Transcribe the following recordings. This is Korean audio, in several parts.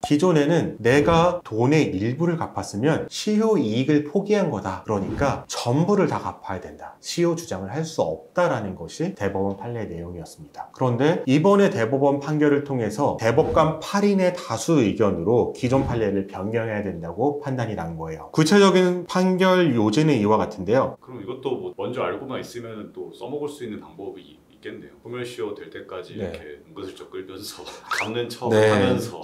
기존에는 내가 돈의 일부를 갚았으면 시효 이익을 포기한 거다. 그러니까 전부를 다 갚아야 된다. 시효 주장을 할 수 없다라는 것이 대법원 판례의 내용이었습니다. 그런데 이번에 대법원 판결을 통해서 대법관 8인의 다수 의견으로 기존 판례를 변경해야 된다고 판단이 난 거예요. 구체적인 판결 요지는 이와 같은데요. 그럼 이것도 뭐 먼저 알고만 있으면 또 써먹을 수 있는 방법이 있겠네요. 소멸시효 될 때까지 이렇게 은근슬쩍 끌면서 갚는 척을 하면서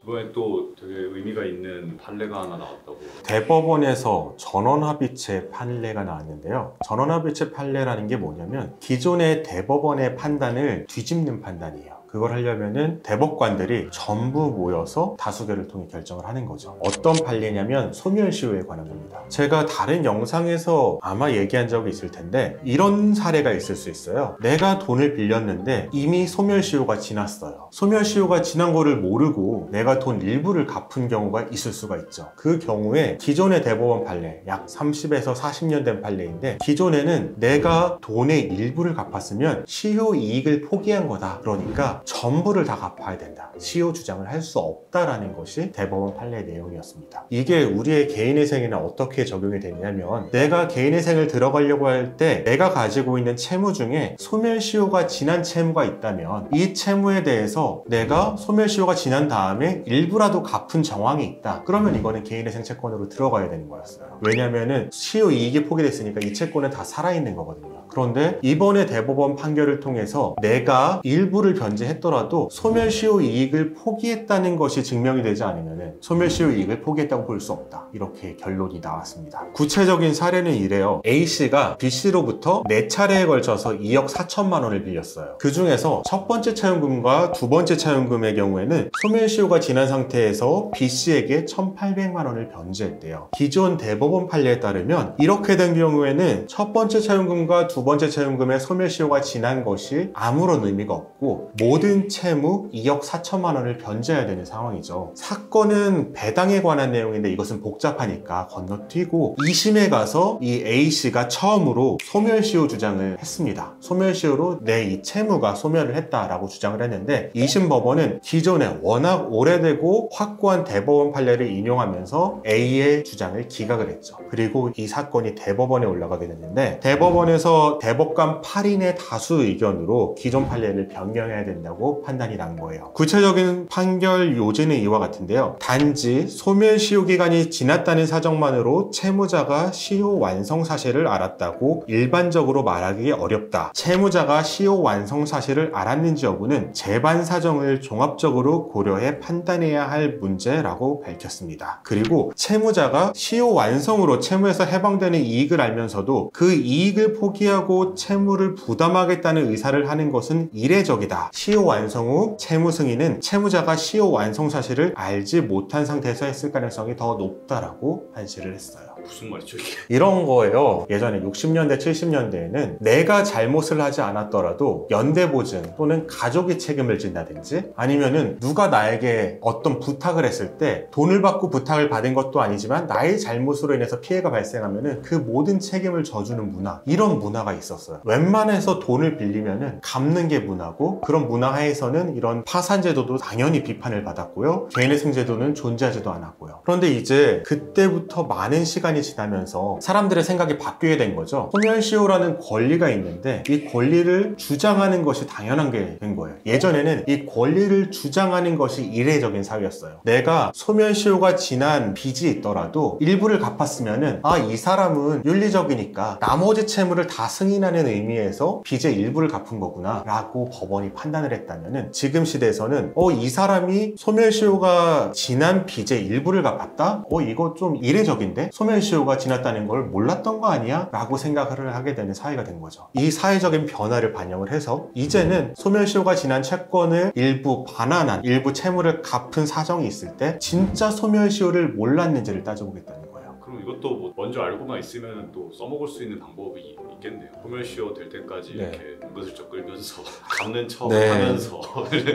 이번에 또 되게 의미가 있는 판례가 하나 나왔다고. 대법원에서 전원합의체 판례가 나왔는데요. 전원합의체 판례라는 게 뭐냐면 기존의 대법원의 판단을 뒤집는 판단이에요. 그걸 하려면은 대법관들이 전부 모여서 다수결을 통해 결정을 하는 거죠. 어떤 판례냐면 소멸시효에 관한 겁니다. 제가 다른 영상에서 아마 얘기한 적이 있을 텐데 이런 사례가 있을 수 있어요. 내가 돈을 빌렸는데 이미 소멸시효가 지났어요. 소멸시효가 지난 거를 모르고 내가 돈 일부를 갚은 경우가 있을 수가 있죠. 그 경우에 기존의 대법원 판례, 약 30에서 40년 된 판례인데 기존에는 내가 돈의 일부를 갚았으면 시효 이익을 포기한 거다. 그러니까 전부를 다 갚아야 된다. 시효 주장을 할 수 없다라는 것이 대법원 판례의 내용이었습니다. 이게 우리의 개인회생에는 어떻게 적용이 되냐면 내가 개인회생을 들어가려고 할 때 내가 가지고 있는 채무 중에 소멸시효가 지난 채무가 있다면 이 채무에 대해서 내가 소멸시효가 지난 다음에 일부라도 갚은 정황이 있다. 그러면 이거는 개인회생 채권으로 들어가야 되는 거였어요. 왜냐면은 시효 이익이 포기됐으니까 이 채권은 다 살아있는 거거든요. 그런데 이번에 대법원 판결을 통해서 내가 일부를 변제했더라도 소멸시효 이익을 포기했다는 것이 증명이 되지 않으면 소멸시효 이익을 포기했다고 볼 수 없다. 이렇게 결론이 나왔습니다. 구체적인 사례는 이래요. A씨가 B씨로부터 4차례에 걸쳐서 2억 4천만 원을 빌렸어요. 그 중에서 첫 번째 차용금과 두 번째 차용금의 경우에는 소멸시효가 지난 상태에서 B씨에게 1,800만 원을 변제했대요. 기존 대법원 판례에 따르면 이렇게 된 경우에는 첫 번째 차용금과 두 번째 차용금의 소멸시효가 지난 것이 아무런 의미가 없고 모든 채무 2억 4천만 원을 변제해야 되는 상황이죠. 사건은 배당에 관한 내용인데 이것은 복잡하니까 건너뛰고 2심에 가서 이 A씨가 처음으로 소멸시효 주장을 했습니다. 소멸시효로 내 이 채무가 소멸을 했다라고 주장을 했는데 2심 법원은 기존에 워낙 오래되고 확고한 대법원 판례를 인용하면서 A의 주장을 기각을 했죠. 그리고 이 사건이 대법원에 올라가게 됐는데 대법원에서 대법관 8인의 다수 의견으로 기존 판례를 변경해야 된다고 판단이 난 거예요. 구체적인 판결 요지는 이와 같은데요. 단지 소멸시효 기간이 지났다는 사정만으로 채무자가 시효 완성 사실을 알았다고 일반적으로 말하기 어렵다. 채무자가 시효 완성 사실을 알았는지 여부는 재반 사정을 종합적으로 고려해 판단해야 할 문제라고 밝혔습니다. 그리고 채무자가 시효 완성으로 채무에서 해방되는 이익을 알면서도 그 이익을 포기하고 채무를 부담하겠다는 의사를 하는 것은 이례적이다. 시효 완성 후 채무 승인은 채무자가 시효 완성 사실을 알지 못한 상태에서 했을 가능성이 더 높다라고 판시를 했어요. 무슨 말이죠 이게? 이런 거예요. 예전에 60년대 70년대에는 내가 잘못을 하지 않았더라도 연대보증 또는 가족이 책임을 진다든지 아니면은 누가 나에게 어떤 부탁을 했을 때 돈을 받고 부탁을 받은 것도 아니지만 나의 잘못으로 인해서 피해가 발생하면은 그 모든 책임을 져주는 문화, 이런 문화가 있었어요. 웬만해서 돈을 빌리면은 갚는 게 문화고, 그런 문화 하에서는 이런 파산제도도 당연히 비판을 받았고요. 개인회생제도는 존재하지도 않았고요. 그런데 이제 그때부터 많은 시간이 지나면서 사람들의 생각이 바뀌게 된 거죠. 소멸시효라는 권리가 있는데 이 권리를 주장하는 것이 당연한 게 된 거예요. 예전에는 이 권리를 주장하는 것이 이례적인 사유였어요. 내가 소멸시효가 지난 빚이 있더라도 일부를 갚았으면은 이 사람은 윤리적이니까 나머지 채무를 다 승인하는 의미에서 빚의 일부를 갚은 거구나 라고 법원이 판단을 했다면은 지금 시대에서는 이 사람이 소멸시효가 지난 빚의 일부를 갚았다? 이거 좀 이례적인데? 소멸시효가 지났다는 걸 몰랐던 거 아니야? 라고 생각을 하게 되는 사회가 된 거죠. 이 사회적인 변화를 반영을 해서 이제는 소멸시효가 지난 채권을 일부 반환한 일부 채무를 갚은 사정이 있을 때 진짜 소멸시효를 몰랐는지를 따져보겠다는 거예요. 그럼 그럼 이것도 뭐 먼저 알고만 있으면 또 써먹을 수 있는 방법이 있겠네요. 소멸시효 될 때까지 네. 이렇게 은근슬쩍 끌면서 감는 척 네. 하면서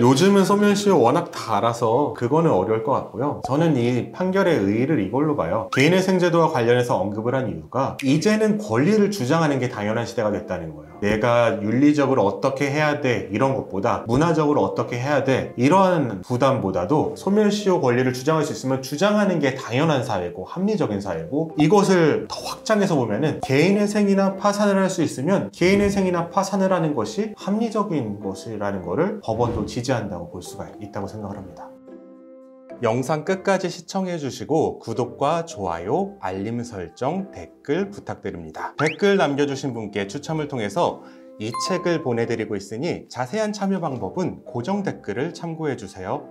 요즘은 소멸시효 워낙 다 알아서 그거는 어려울 것 같고요. 저는 이 판결의 의의를 이걸로 봐요. 개인의 생제도와 관련해서 언급을 한 이유가 이제는 권리를 주장하는 게 당연한 시대가 됐다는 거예요. 내가 윤리적으로 어떻게 해야 돼 이런 것보다 문화적으로 어떻게 해야 돼 이러한 부담보다도 소멸시효 권리를 주장할 수 있으면 주장하는 게 당연한 사회고 합리적인 사회고, 이것을 더 확장해서 보면은 개인의 생이나 파산을 할 수 있으면 개인의 생이나 파산을 하는 것이 합리적인 것이라는 것을 법원도 지지한다고 볼 수가 있다고 생각을 합니다. 영상 끝까지 시청해 주시고 구독과 좋아요, 알림 설정, 댓글 부탁드립니다. 댓글 남겨주신 분께 추첨을 통해서 이 책을 보내드리고 있으니 자세한 참여 방법은 고정 댓글을 참고해 주세요.